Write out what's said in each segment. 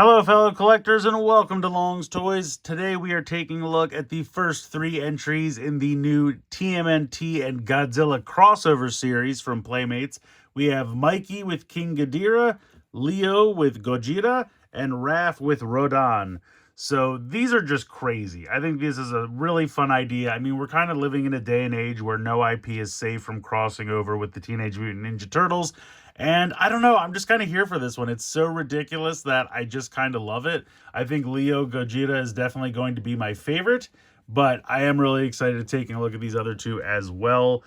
Hello, fellow collectors, and welcome to Long's Toys. Today we are taking a look at the first three entries in the new TMNT and Godzilla crossover series from Playmates. We have Mikey with King Ghidorah, Leo with Gojira, and Raph with Rodan. So these are just crazy. I think this is a really fun idea. I mean, we're kind of living in a day and age where no IP is safe from crossing over with the Teenage Mutant Ninja Turtles. And I don't know, I'm just kind of here for this one. It's so ridiculous that I just kind of love it. I think Leo Gojira is definitely going to be my favorite, but I am really excited to taking a look at these other two as well.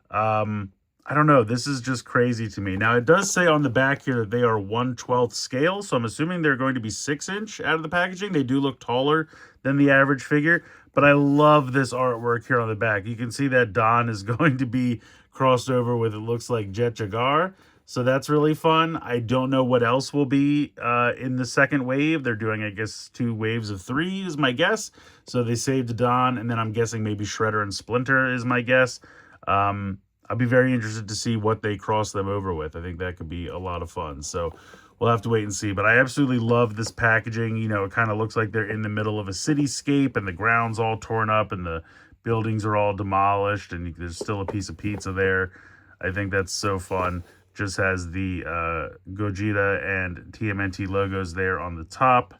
I don't know, this is just crazy to me. Now, it does say on the back here that they are 1/12 scale, so I'm assuming they're going to be 6-inch out of the packaging. They do look taller than the average figure, but I love this artwork here on the back. You can see that Don is going to be crossed over with, it looks like, Jet Jaguar. So that's really fun. I don't know what else will be in the second wave. They're doing, I guess, 2 waves of 3 is my guess. So they saved Don, and then I'm guessing maybe Shredder and Splinter is my guess. I'll be very interested to see what they cross them over with. I think that could be a lot of fun. So we'll have to wait and see. But I absolutely love this packaging. You know, it kind of looks like they're in the middle of a cityscape, and the ground's all torn up, and the buildings are all demolished, and there's still a piece of pizza there. I think that's so fun. Just has the Gojira and TMNT logos there on the top.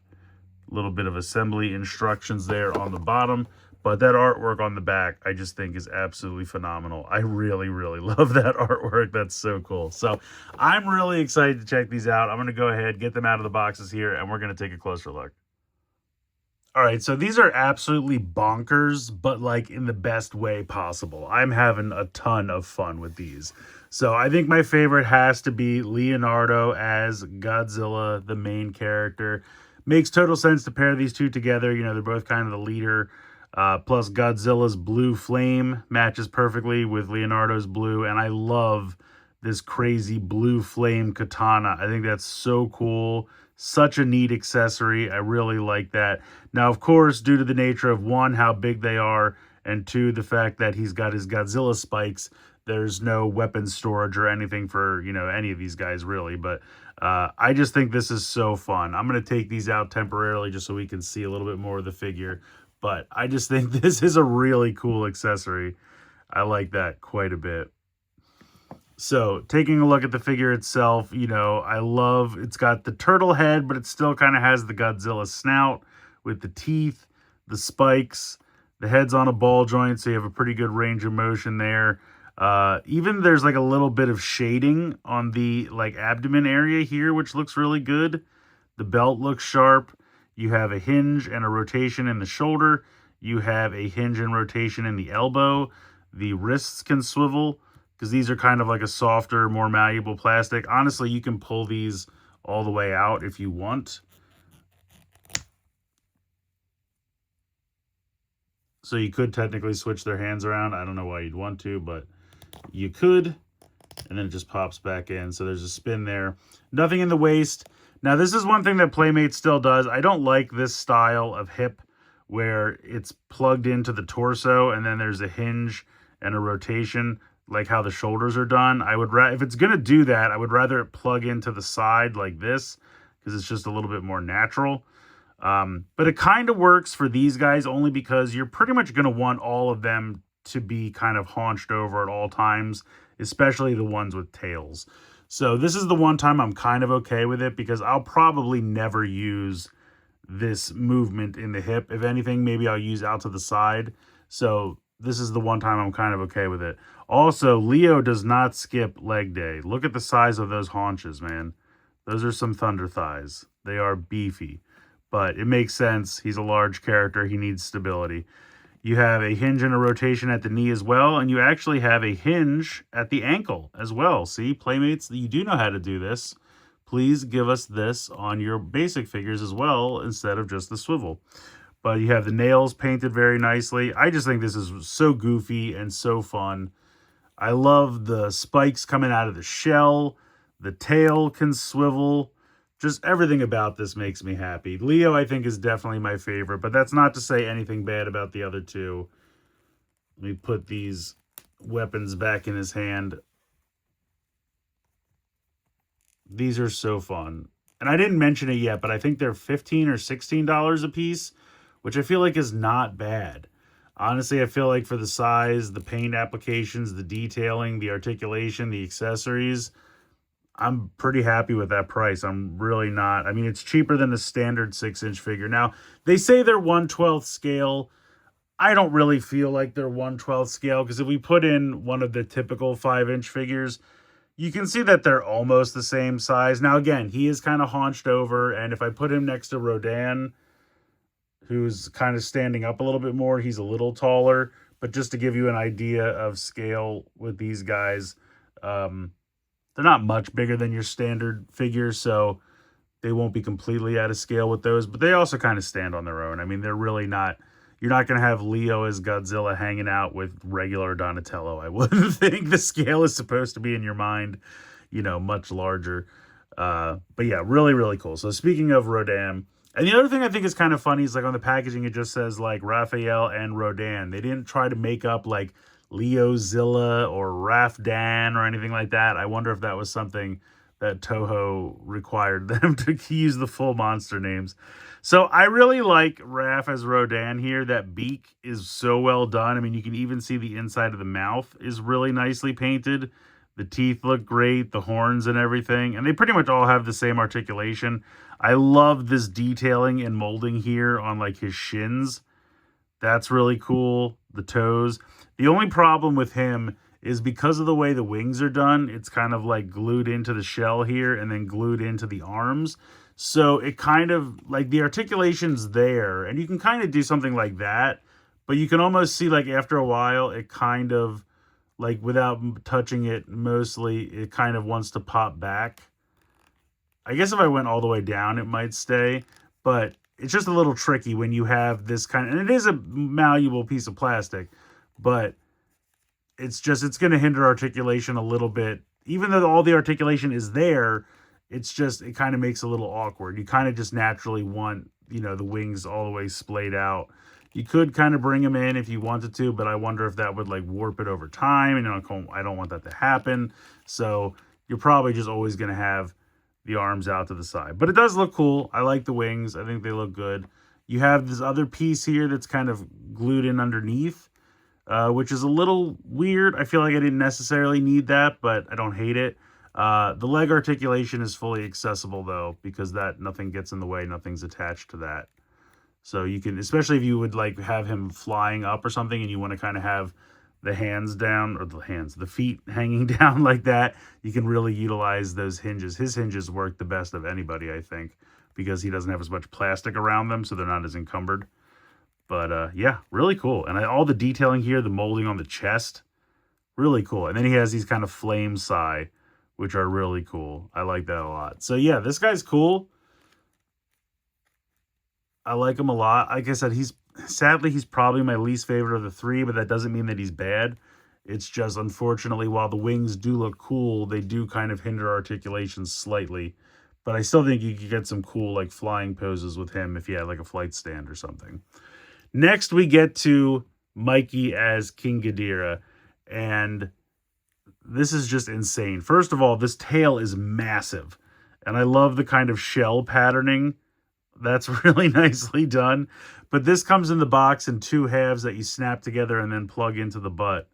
A little bit of assembly instructions there on the bottom. But that artwork on the back, I just think is absolutely phenomenal. I really, really love that artwork. That's so cool. So I'm really excited to check these out. I'm going to go ahead, get them out of the boxes here, and we're going to take a closer look. All right, so these are absolutely bonkers, but like in the best way possible. I'm having a ton of fun with these. So I think my favorite has to be Leonardo as Godzilla, the main character. Makes total sense to pair these two together. You know, they're both kind of the leader. Plus Godzilla's blue flame matches perfectly with Leonardo's blue. And I love this crazy blue flame katana. I think that's so cool. Such a neat accessory. I really like that. Now, of course, due to the nature of, 1, how big they are, and 2, the fact that he's got his Godzilla spikes, there's no weapon storage or anything for, you know, any of these guys, really. But I just think this is so fun. I'm going to take these out temporarily just so we can see a little bit more of the figure. But I just think this is a really cool accessory. I like that quite a bit. So, taking a look at the figure itself, you know, I love, it's got the turtle head, but it still kind of has the Godzilla snout with the teeth, the spikes, the head's on a ball joint, so you have a pretty good range of motion there. Even there's like a little bit of shading on the like abdomen area here, which looks really good. The belt looks sharp. You have a hinge and a rotation in the shoulder. You have a hinge and rotation in the elbow. The wrists can swivel, because these are kind of like a softer, more malleable plastic. Honestly, you can pull these all the way out if you want. So you could technically switch their hands around. I don't know why you'd want to, but you could. And then it just pops back in. So there's a spin there. Nothing in the waist. Now, this is one thing that Playmates still does. I don't like this style of hip where it's plugged into the torso and then there's a hinge and a rotation, like how the shoulders are done. I would if it's going to do that, I would rather it plug into the side like this, because it's just a little bit more natural. But it kind of works for these guys only because you're pretty much going to want all of them to be kind of haunched over at all times, especially the ones with tails. So this is the one time I'm kind of okay with it, because I'll probably never use this movement in the hip. If anything, maybe I'll use out to the side. So this is the one time I'm kind of okay with it. Also, Leo does not skip leg day. Look at the size of those haunches, man. Those are some thunder thighs. They are beefy, but it makes sense. He's a large character. He needs stability. You have a hinge and a rotation at the knee as well, and you actually have a hinge at the ankle as well. See, Playmates, you do know how to do this. Please give us this on your basic figures as well, instead of just the swivel. But you have the nails painted very nicely. I just think this is so goofy and so fun. I love the spikes coming out of the shell. The tail can swivel. Just everything about this makes me happy. Leo, I think, is definitely my favorite, but that's not to say anything bad about the other two. Let me put these weapons back in his hand. These are so fun. And I didn't mention it yet, but I think they're $15 or $16 a piece, which I feel like is not bad. Honestly, I feel like for the size, the paint applications, the detailing, the articulation, the accessories, I'm pretty happy with that price. I'm really not. I mean, it's cheaper than the standard 6-inch figure. Now, they say they're 1/12 scale. I don't really feel like they're 1/12 scale because if we put in one of the typical 5-inch figures, you can see that they're almost the same size. Now, again, he is kind of haunched over, and if I put him next to Rodan, who's kind of standing up a little bit more, he's a little taller. But just to give you an idea of scale with these guys, they're not much bigger than your standard figures, so they won't be completely out of scale with those. But they also kind of stand on their own. I mean, they're really not. You're not going to have Leo as Godzilla hanging out with regular Donatello. I wouldn't think the scale is supposed to be in your mind, much larger. But yeah, really, really cool. So speaking of Rodan, and the other thing I think is kind of funny is like on the packaging, it just says like Raphael and Rodan. They didn't try to make up like Leozilla or Rafdan or anything like that. I wonder if that was something that Toho required them to use the full monster names. So I really like Raph as Rodan here. That beak is so well done. I mean, you can even see the inside of the mouth is really nicely painted. The teeth look great, the horns and everything. And they pretty much all have the same articulation. I love this detailing and molding here on like his shins. That's really cool. The toes. The only problem with him is because of the way the wings are done, it's kind of like glued into the shell here and then glued into the arms. So it kind of, like the articulation's there, and you can kind of do something like that, but you can almost see like after a while, it kind of, like without touching it mostly, it kind of wants to pop back. I guess if I went all the way down, it might stay, but it's just a little tricky when you have this kind of, and it is a malleable piece of plastic, but it's going to hinder articulation a little bit. Even though all the articulation is there, it kind of makes it a little awkward. You kind of just naturally want, the wings all the way splayed out. You could kind of bring them in if you wanted to, but I wonder if that would like warp it over time. And I don't want that to happen. So you're probably just always going to have the arms out to the side. But it does look cool. I like the wings. I think they look good. You have this other piece here that's kind of glued in underneath, which is a little weird. I feel like I didn't necessarily need that, but I don't hate it. The leg articulation is fully accessible though, because nothing gets in the way, nothing's attached to that. So you can, especially if you would like have him flying up or something and you want to kind of have the hands down, or the feet hanging down like that, you can really utilize those hinges. His hinges work the best of anybody, I think, because he doesn't have as much plastic around them, so they're not as encumbered. But yeah, really cool. And all the detailing here, the molding on the chest, really cool. And then he has these kind of flame sai, which are really cool. I like that a lot. So yeah, this guy's cool. I like him a lot. Like I said, sadly he's probably my least favorite of the three, but that doesn't mean that he's bad. It's just, unfortunately, while the wings do look cool, they do kind of hinder articulation slightly. But I still think you could get some cool like flying poses with him if you had like a flight stand or something. Next, we get to Mikey as King Ghidorah, and this is just insane. First of all, this tail is massive, and I love the kind of shell patterning. That's really nicely done. But this comes in the box in two halves that you snap together and then plug into the butt.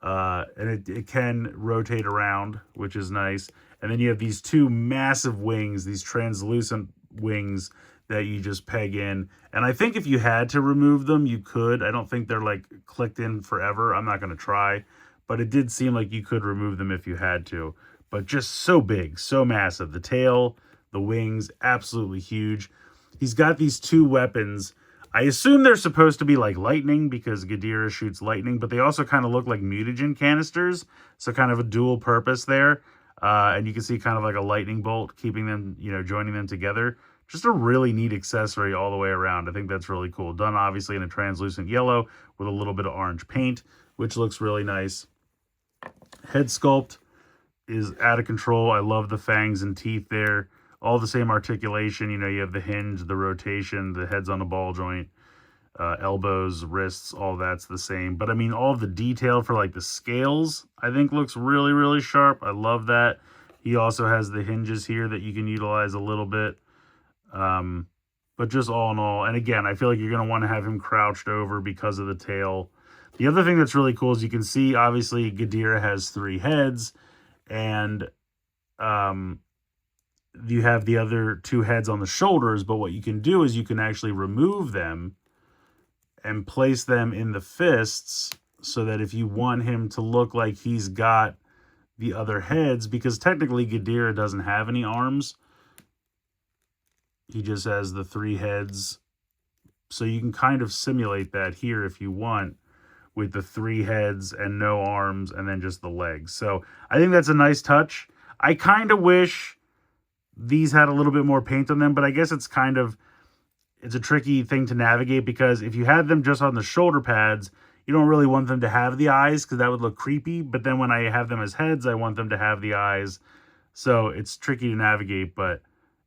And it can rotate around, which is nice. And then you have these two massive wings, these translucent wings that you just peg in. And I think if you had to remove them, you could. I don't think they're like clicked in forever. I'm not going to try. But it did seem like you could remove them if you had to. But just so big, so massive. The tail, the wings, absolutely huge. He's got these two weapons. I assume they're supposed to be like lightning because Ghidorah shoots lightning, but they also kind of look like mutagen canisters. So kind of a dual purpose there. And you can see kind of like a lightning bolt keeping them, joining them together. Just a really neat accessory all the way around. I think that's really cool. Done obviously in a translucent yellow with a little bit of orange paint, which looks really nice. Head sculpt is out of control. I love the fangs and teeth there. All the same articulation. You have the hinge, the rotation, the head's on a ball joint, elbows, wrists, all that's the same. But I mean, all of the detail for like the scales, I think looks really, really sharp. I love that. He also has the hinges here that you can utilize a little bit. But just all in all, and again, I feel like you're going to want to have him crouched over because of the tail. The other thing that's really cool is you can see, obviously, Ghidorah has 3 heads, and you have the other 2 heads on the shoulders, but what you can do is you can actually remove them and place them in the fists so that if you want him to look like he's got the other heads, because technically Ghidorah doesn't have any arms. He just has the 3 heads. So you can kind of simulate that here if you want, with the 3 heads and no arms and then just the legs. So I think that's a nice touch. I kind of wish these had a little bit more paint on them, but I guess it's a tricky thing to navigate, because if you had them just on the shoulder pads, you don't really want them to have the eyes because that would look creepy. But then when I have them as heads, I want them to have the eyes. So it's tricky to navigate, but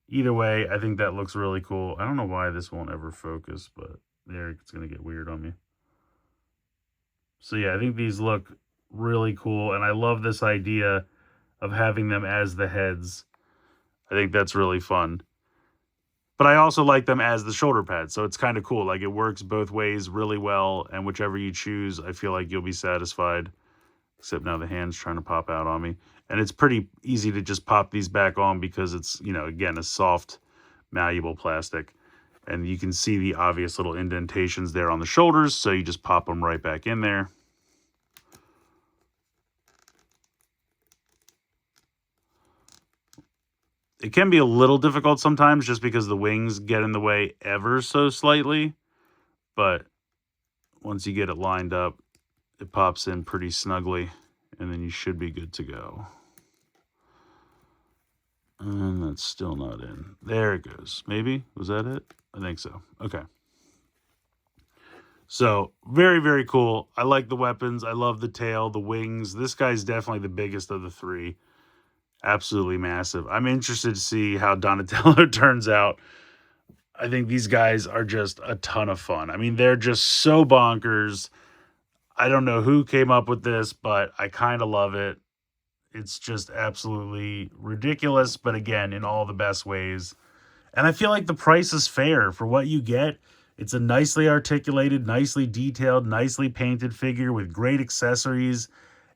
either way, I think that looks really cool. I don't know why this won't ever focus, but there, it's going to get weird on me. So yeah, I think these look really cool, and I love this idea of having them as the heads. I think that's really fun. But I also like them as the shoulder pads, so it's kind of cool. Like, it works both ways really well, and whichever you choose, I feel like you'll be satisfied. Except now the hand's trying to pop out on me. And it's pretty easy to just pop these back on because it's, you know, again, a soft, malleable plastic. And you can see the obvious little indentations there on the shoulders, so you just pop them right back in there. It can be a little difficult sometimes just because the wings get in the way ever so slightly. But once you get it lined up, it pops in pretty snugly, and then you should be good to go. And that's still not in. There it goes. Maybe? Was that it? I think so. Okay. So, very, very cool. I like the weapons. I love the tail, the wings. This guy's definitely the biggest of the 3. Absolutely massive. I'm interested to see how Donatello turns out. I think these guys are just a ton of fun. I mean, they're just so bonkers. I don't know who came up with this, but I kind of love it. It's just absolutely ridiculous, but again, in all the best ways. And I feel like the price is fair for what you get. It's a nicely articulated, nicely detailed, nicely painted figure with great accessories,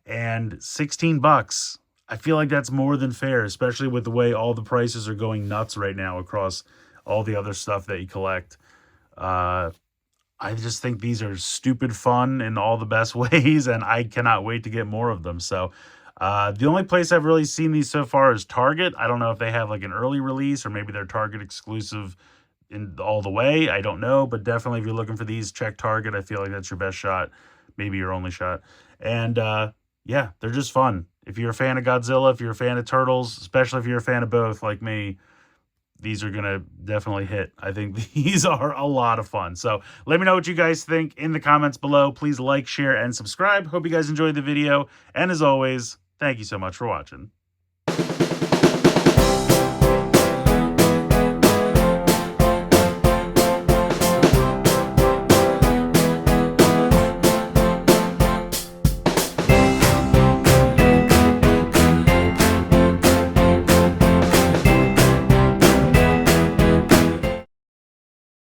and $16. I feel like that's more than fair, especially with the way all the prices are going nuts right now across all the other stuff that you collect. I just think these are stupid fun in all the best ways, and I cannot wait to get more of them. So the only place I've really seen these so far is Target. I don't know if they have like an early release or maybe they're Target exclusive in all the way. I don't know, but definitely if you're looking for these, check Target. I feel like that's your best shot, maybe your only shot. And yeah, they're just fun. If you're a fan of Godzilla, if you're a fan of Turtles, especially if you're a fan of both like me, these are going to definitely hit. I think these are a lot of fun. So let me know what you guys think in the comments below. Please like, share, and subscribe. Hope you guys enjoyed the video. And as always, thank you so much for watching.